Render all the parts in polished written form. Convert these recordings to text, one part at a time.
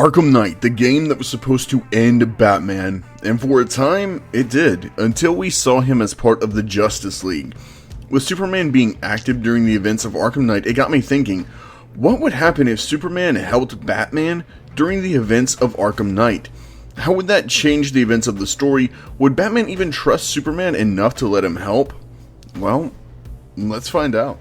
Arkham Knight, the game that was supposed to end Batman, and for a time, it did, until we saw him as part of the Justice League. With Superman being active during the events of Arkham Knight, it got me thinking, what would happen if Superman helped Batman during the events of Arkham Knight? How would that change the events of the story? Would Batman even trust Superman enough to let him help? Well, let's find out.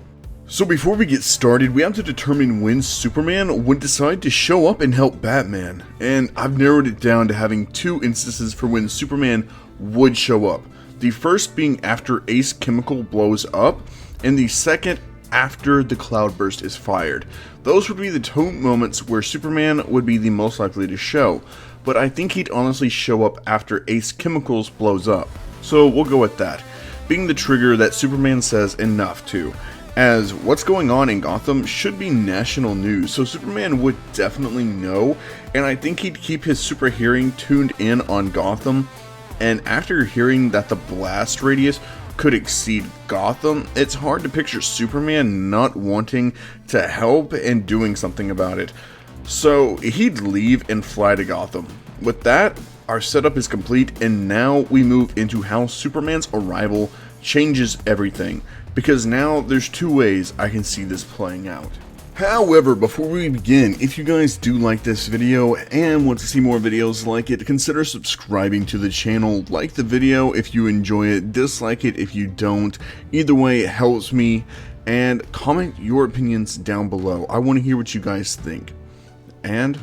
So before we get started, we have to determine when Superman would decide to show up and help Batman. And I've narrowed it down to having two instances for when Superman would show up. The first being after Ace Chemical blows up, and the second after the cloudburst is fired. Those would be the two moments where Superman would be the most likely to show, but I think he'd honestly show up after Ace Chemicals blows up. So we'll go with that, being the trigger that Superman says enough to, as what's going on in Gotham should be national news, so Superman would definitely know, and I think he'd keep his super hearing tuned in on Gotham, and after hearing that the blast radius could exceed Gotham, it's hard to picture Superman not wanting to help and doing something about it. So he'd leave and fly to Gotham. With that, our setup is complete, and now we move into how Superman's arrival changes everything, because now there's two ways I can see this playing out. However, before we begin, if you guys do like this video and want to see more videos like it, consider subscribing to the channel. Like the video if you enjoy it, dislike it if you don't. Either way, it helps me, and comment your opinions down below. I want to hear what you guys think. And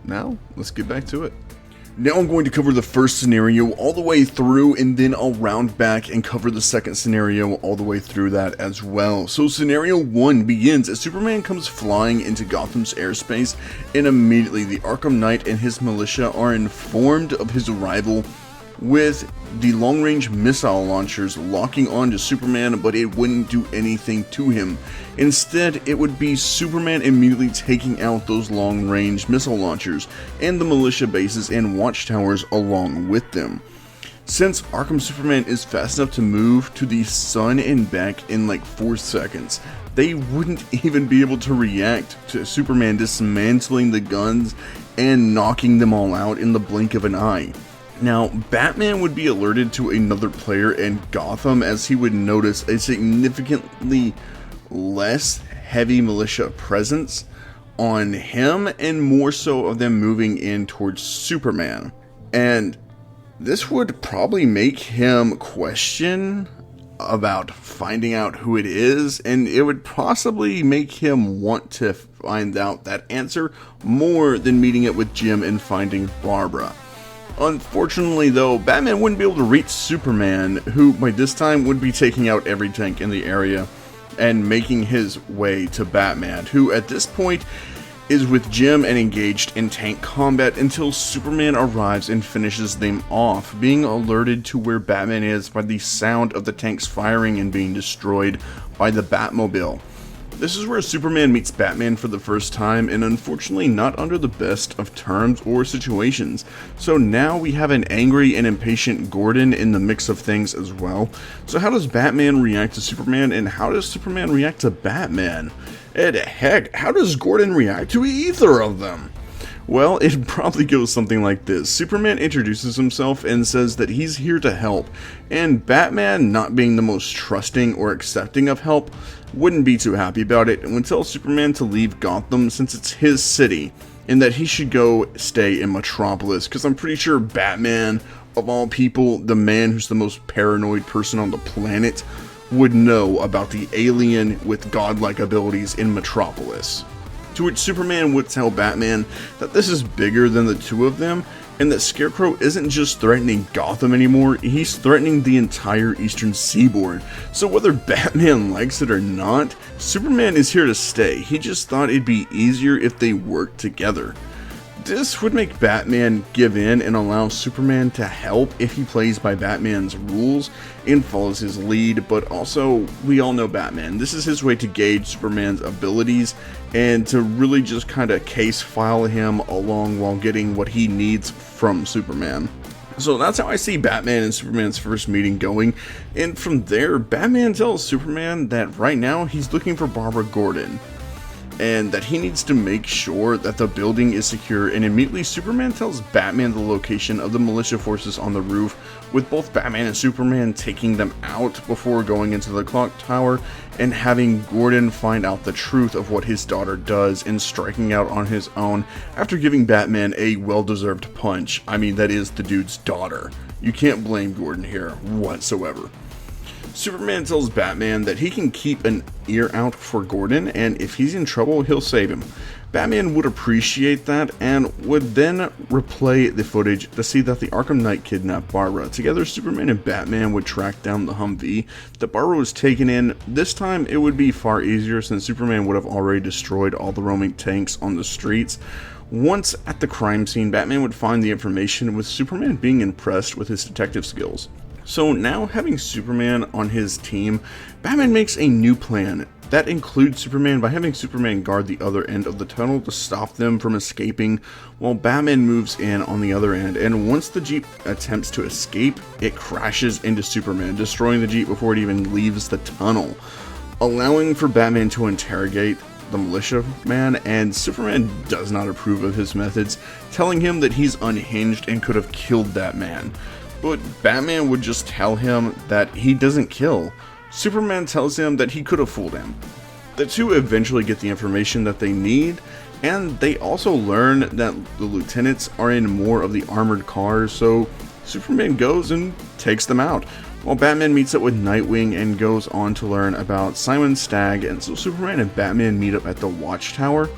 now, let's get back to it. Now I'm going to cover the first scenario all the way through, and then I'll round back and cover the second scenario all the way through that as well. So scenario 1 begins as Superman comes flying into Gotham's airspace, and immediately the Arkham Knight and his militia are informed of his arrival, with the long-range missile launchers locking onto Superman, but it wouldn't do anything to him. Instead, it would be Superman immediately taking out those long-range missile launchers and the militia bases and watchtowers along with them. Since Arkham Superman is fast enough to move to the sun and back in like 4 seconds, they wouldn't even be able to react to Superman dismantling the guns and knocking them all out in the blink of an eye. Now, Batman would be alerted to another player in Gotham, as he would notice a significantly less heavy militia presence on him, and more so of them moving in towards Superman. And this would probably make him question about finding out who it is, and it would possibly make him want to find out that answer more than meeting it with Jim and finding Barbara. Unfortunately though, Batman wouldn't be able to reach Superman, who by this time would be taking out every tank in the area and making his way to Batman, who at this point is with Jim and engaged in tank combat until Superman arrives and finishes them off, being alerted to where Batman is by the sound of the tanks firing and being destroyed by the Batmobile. This is where Superman meets Batman for the first time, and unfortunately not under the best of terms or situations. So now we have an angry and impatient Gordon in the mix of things as well. So how does Batman react to Superman, and how does Superman react to Batman? And heck, how does Gordon react to either of them? Well, it probably goes something like this. Superman introduces himself and says that he's here to help, and Batman, not being the most trusting or accepting of help, wouldn't be too happy about it and would tell Superman to leave Gotham since it's his city, and that he should go stay in Metropolis, because I'm pretty sure Batman, of all people, the man who's the most paranoid person on the planet, would know about the alien with godlike abilities in Metropolis. To which Superman would tell Batman that this is bigger than the two of them, and that Scarecrow isn't just threatening Gotham anymore, he's threatening the entire eastern seaboard. So whether Batman likes it or not, Superman is here to stay. He just thought it'd be easier if they worked together. This would make Batman give in and allow Superman to help if he plays by Batman's rules and follows his lead, but also, we all know Batman. This is his way to gauge Superman's abilities and to really just kind of case file him along while getting what he needs from Superman. So that's how I see Batman and Superman's first meeting going, and from there, Batman tells Superman that right now he's looking for Barbara Gordon. and that he needs to make sure that the building is secure, and immediately Superman tells Batman the location of the militia forces on the roof, with both Batman and Superman taking them out before going into the clock tower and having Gordon find out the truth of what his daughter does and striking out on his own after giving Batman a well-deserved punch. I mean, that is the dude's daughter. You can't blame Gordon here whatsoever. Superman tells Batman that he can keep an ear out for Gordon, and if he's in trouble, he'll save him. Batman would appreciate that and would then replay the footage to see that the Arkham Knight kidnapped Barbara. Together, Superman and Batman would track down the Humvee that Barbara was taken in. This time, it would be far easier since Superman would have already destroyed all the roaming tanks on the streets. Once at the crime scene, Batman would find the information, with Superman being impressed with his detective skills. So now, having Superman on his team, Batman makes a new plan. That includes Superman by having Superman guard the other end of the tunnel to stop them from escaping, while Batman moves in on the other end, and once the Jeep attempts to escape, it crashes into Superman, destroying the Jeep before it even leaves the tunnel, allowing for Batman to interrogate the militia man, and Superman does not approve of his methods, telling him that he's unhinged and could have killed that man. But Batman would just tell him that he doesn't kill. Superman tells him that he could have fooled him. The two eventually get the information that they need, and they also learn that the lieutenants are in more of the armored cars, so Superman goes and takes them out, while Batman meets up with Nightwing and goes on to learn about Simon Stagg, and so Superman and Batman meet up at the Watchtower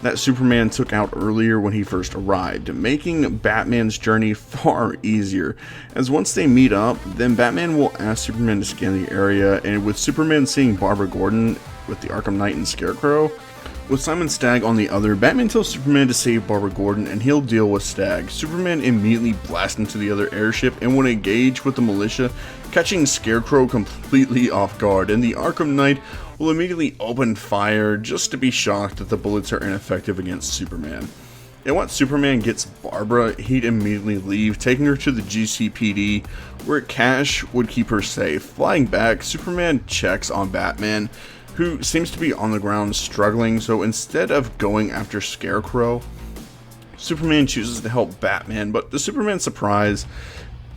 that Superman took out earlier when he first arrived, making Batman's journey far easier, as once they meet up, then Batman will ask Superman to scan the area, and with Superman seeing Barbara Gordon with the Arkham Knight and Scarecrow, with Simon Stagg on the other, Batman tells Superman to save Barbara Gordon and he'll deal with Stagg. Superman immediately blasts into the other airship and would engage with the militia, catching Scarecrow completely off guard, and the Arkham Knight will immediately open fire just to be shocked that the bullets are ineffective against Superman. And once Superman gets Barbara, he'd immediately leave, taking her to the GCPD, where Cash would keep her safe. Flying back, Superman checks on Batman, who seems to be on the ground struggling, so instead of going after Scarecrow, Superman chooses to help Batman, but to Superman's surprise,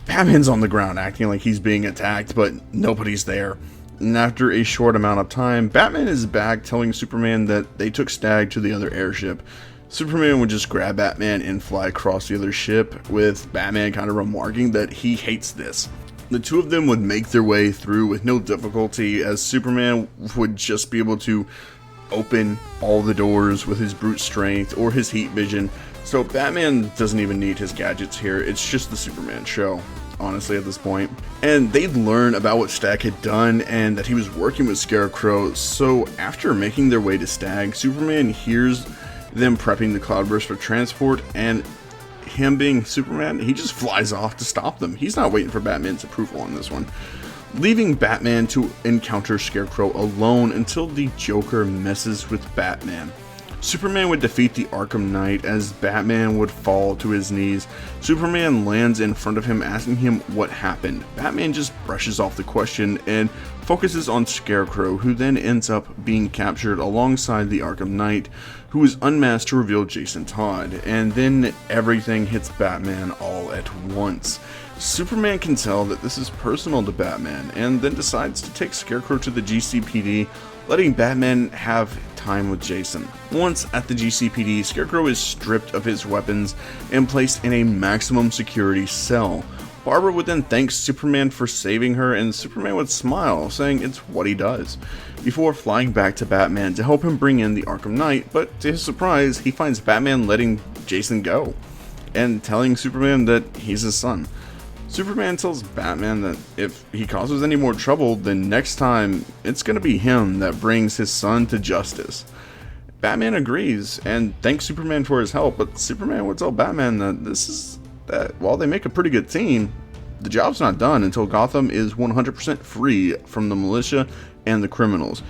Batman's on the ground acting like he's being attacked, but nobody's there. And after a short amount of time, Batman is back telling Superman that they took Stagg to the other airship. Superman would just grab Batman and fly across the other ship, with Batman kind of remarking that he hates this. The two of them would make their way through with no difficulty, as Superman would just be able to open all the doors with his brute strength or his heat vision, so Batman doesn't even need his gadgets here. It's just the Superman show, honestly, at this point. And they'd learn about what Stagg had done and that he was working with Scarecrow, so after making their way to Stagg, Superman hears them prepping the Cloudburst for transport, and him being Superman, he just flies off to stop them. He's not waiting for Batman's approval on this one, leaving Batman to encounter Scarecrow alone until the Joker messes with Batman. Superman would defeat the Arkham Knight as Batman would fall to his knees. Superman lands in front of him, asking him what happened. Batman just brushes off the question and focuses on Scarecrow, who then ends up being captured alongside the Arkham Knight, who is unmasked to reveal Jason Todd, and then everything hits Batman all at once. Superman can tell that this is personal to Batman, and then decides to take Scarecrow to the GCPD, letting Batman have time with Jason. Once at the GCPD, Scarecrow is stripped of his weapons and placed in a maximum security cell. Barbara would then thank Superman for saving her, and Superman would smile, saying it's what he does, before flying back to Batman to help him bring in the Arkham Knight, but to his surprise, he finds Batman letting Jason go, and telling Superman that he's his son. Superman tells Batman that if he causes any more trouble, then next time, it's gonna be him that brings his son to justice. Batman agrees, and thanks Superman for his help, but Superman would tell Batman that while they make a pretty good team, the job's not done until Gotham is 100% free from the militia and the criminals.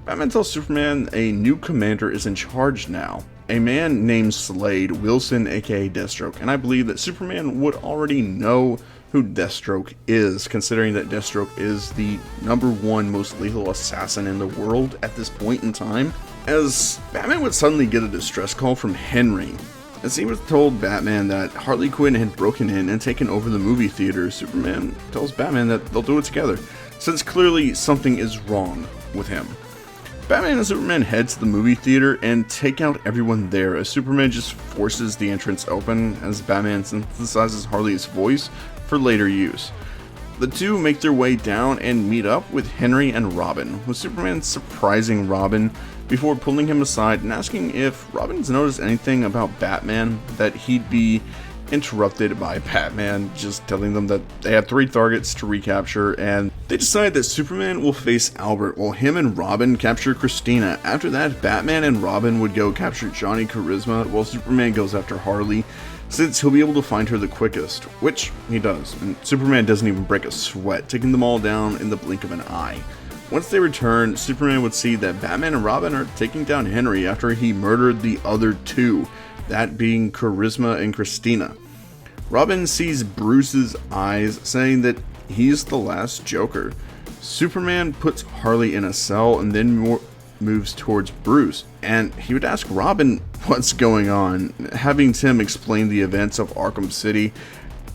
Batman tells Superman a new commander is in charge now, a man named Slade Wilson, aka Deathstroke, and I believe that Superman would already know who Deathstroke is, considering that Deathstroke is the #1 most lethal assassin in the world at this point in time. as Batman would suddenly get a distress call from Henry. As he was told Batman that Harley Quinn had broken in and taken over the movie theater, Superman tells Batman that they'll do it together, since clearly something is wrong with him. Batman and Superman head to the movie theater and take out everyone there, as Superman just forces the entrance open as Batman synthesizes Harley's voice for later use. The two make their way down and meet up with Henry and Robin, with Superman surprising Robin before pulling him aside and asking if Robin's noticed anything about Batman, that he'd be interrupted by Batman just telling them that they have 3 targets to recapture, and they decide that Superman will face Albert while him and Robin capture Christina. After that, Batman and Robin would go capture Johnny Charisma while Superman goes after Harley, since he'll be able to find her the quickest, which he does, and Superman doesn't even break a sweat, taking them all down in the blink of an eye. Once they return, Superman would see that Batman and Robin are taking down Henry after he murdered the other 2, that being Charisma and Christina. Robin sees Bruce's eyes, saying that he's the last Joker. Superman puts Harley in a cell and then moves towards Bruce, and he would ask Robin what's going on, having Tim explain the events of Arkham City.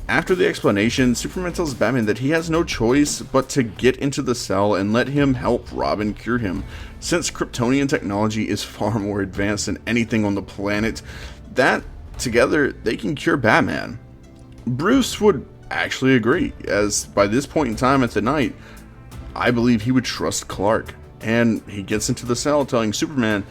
After the explanation, Superman tells Batman that he has no choice but to get into the cell and let him help Robin cure him, since Kryptonian technology is far more advanced than anything on the planet, that together they can cure Batman. Bruce would actually agree, as by this point in time at the night, I believe he would trust Clark, and he gets into the cell telling Superman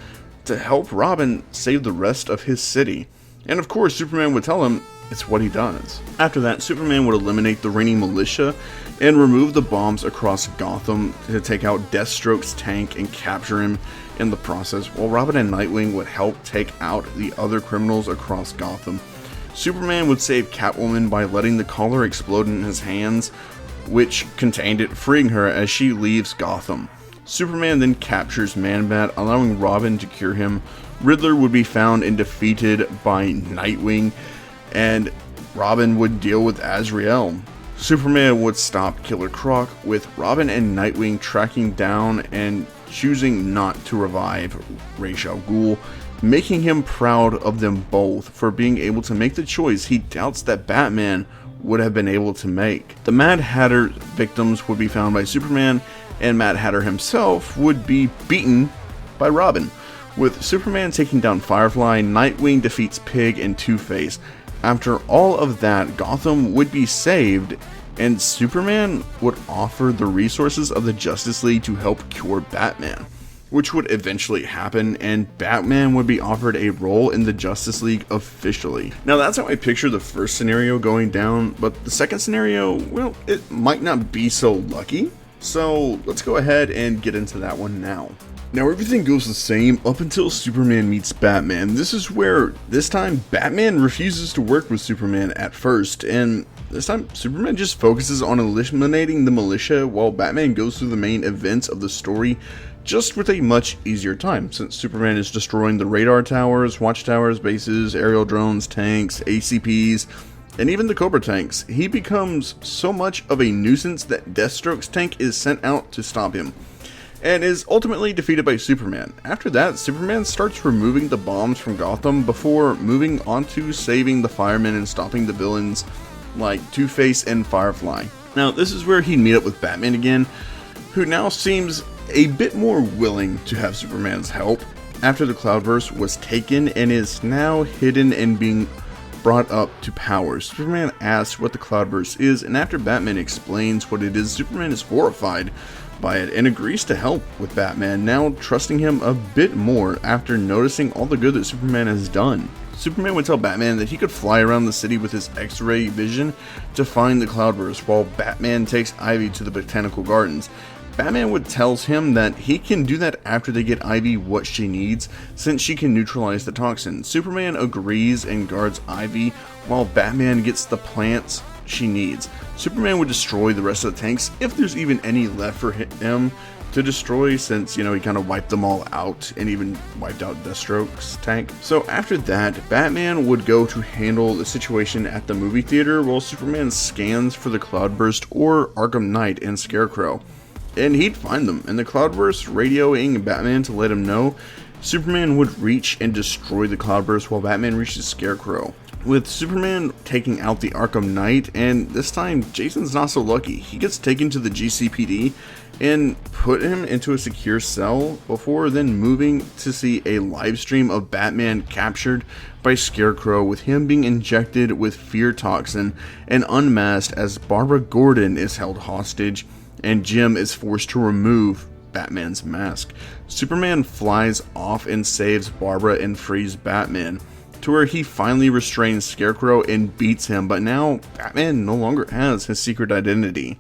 to help Robin save the rest of his city. And of course, Superman would tell him it's what he does. After that, Superman would eliminate the reigning militia and remove the bombs across Gotham to take out Deathstroke's tank and capture him in the process, while Robin and Nightwing would help take out the other criminals across Gotham. Superman would save Catwoman by letting the collar explode in his hands, which contained it, freeing her as she leaves Gotham. Superman then captures Man-Bat, allowing Robin to cure him. Riddler would be found and defeated by Nightwing, and Robin would deal with Azrael. Superman would stop Killer Croc, with Robin and Nightwing tracking down and choosing not to revive Ra's al Ghul, making him proud of them both for being able to make the choice he doubts that Batman would have been able to make. The Mad Hatter's victims would be found by Superman, and Mad Hatter himself would be beaten by Robin. With Superman taking down Firefly, Nightwing defeats Pig and Two-Face. After all of that, Gotham would be saved, and Superman would offer the resources of the Justice League to help cure Batman, which would eventually happen, and Batman would be offered a role in the Justice League officially. Now that's how I picture the first scenario going down, but the second scenario, well, it might not be so lucky. So let's go ahead and get into that one now. Now everything goes the same up until Superman meets Batman. This is where, this time, Batman refuses to work with Superman at first, and this time Superman just focuses on eliminating the militia while Batman goes through the main events of the story, just with a much easier time, since Superman is destroying the radar towers, watchtowers, bases, aerial drones, tanks, ACPs, and even the Cobra tanks. He becomes so much of a nuisance that Deathstroke's tank is sent out to stop him, and is ultimately defeated by Superman. After that, Superman starts removing the bombs from Gotham before moving on to saving the firemen and stopping the villains like Two-Face and Firefly. Now, this is where he'd meet up with Batman again, who now seems a bit more willing to have Superman's help after the Cloudverse was taken and is now hidden and being brought up to power. Superman asks what the Cloudverse is, and after Batman explains what it is, Superman is horrified by it and agrees to help with Batman, now trusting him a bit more after noticing all the good that Superman has done. Superman would tell Batman that he could fly around the city with his X-ray vision to find the Cloudverse, while Batman takes Ivy to the Botanical Gardens. Batman would tells him that he can do that after they get Ivy what she needs, since she can neutralize the toxin. Superman agrees and guards Ivy, while Batman gets the plants she needs. Superman would destroy the rest of the tanks, if there's even any left for him to destroy, since, you know, he kind of wiped them all out and even wiped out Deathstroke's tank. So after that, Batman would go to handle the situation at the movie theater, while Superman scans for the Cloudburst or Arkham Knight and Scarecrow. And he'd find them, and the Cloudverse radioing Batman to let him know Superman would reach and destroy the Cloudburst while Batman reaches Scarecrow, with Superman taking out the Arkham Knight, and this time Jason's not so lucky. He gets taken to the GCPD and put him into a secure cell before then moving to see a live stream of Batman captured by Scarecrow, with him being injected with fear toxin and unmasked as Barbara Gordon is held hostage and Jim is forced to remove Batman's mask. Superman flies off and saves Barbara and frees Batman, to where he finally restrains Scarecrow and beats him, but now Batman no longer has his secret identity.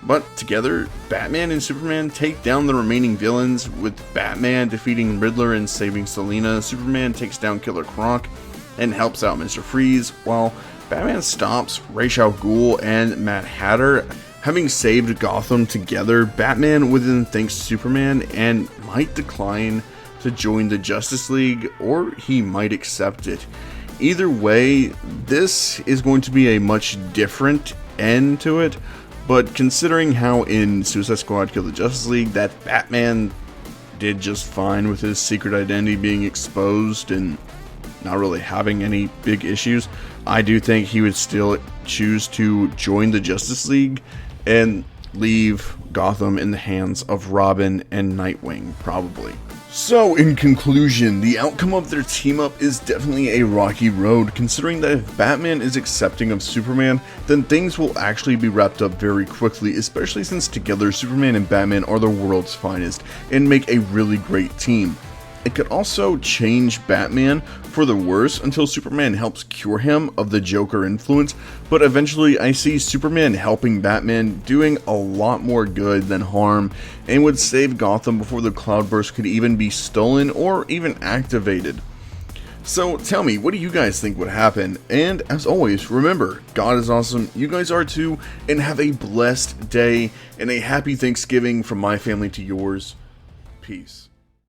But together, Batman and Superman take down the remaining villains, with Batman defeating Riddler and saving Selina. Superman takes down Killer Croc and helps out Mr. Freeze, while Batman stops Ra's al Ghul and Mad Hatter. Having saved Gotham together, Batman would then thank Superman and might decline to join the Justice League, or he might accept it. Either way, this is going to be a much different end to it, but considering how in Suicide Squad Kill the Justice League that Batman did just fine with his secret identity being exposed and not really having any big issues, I do think he would still choose to join the Justice League and leave Gotham in the hands of Robin and Nightwing, probably. So, in conclusion, the outcome of their team-up is definitely a rocky road, considering that if Batman is accepting of Superman, then things will actually be wrapped up very quickly, especially since together Superman and Batman are the world's finest and make a really great team. It could also change Batman for the worse until Superman helps cure him of the Joker influence, but eventually I see Superman helping Batman doing a lot more good than harm and would save Gotham before the Cloudburst could even be stolen or even activated. So tell me, what do you guys think would happen? And as always, remember, God is awesome, you guys are too, and have a blessed day and a happy Thanksgiving from my family to yours. Peace.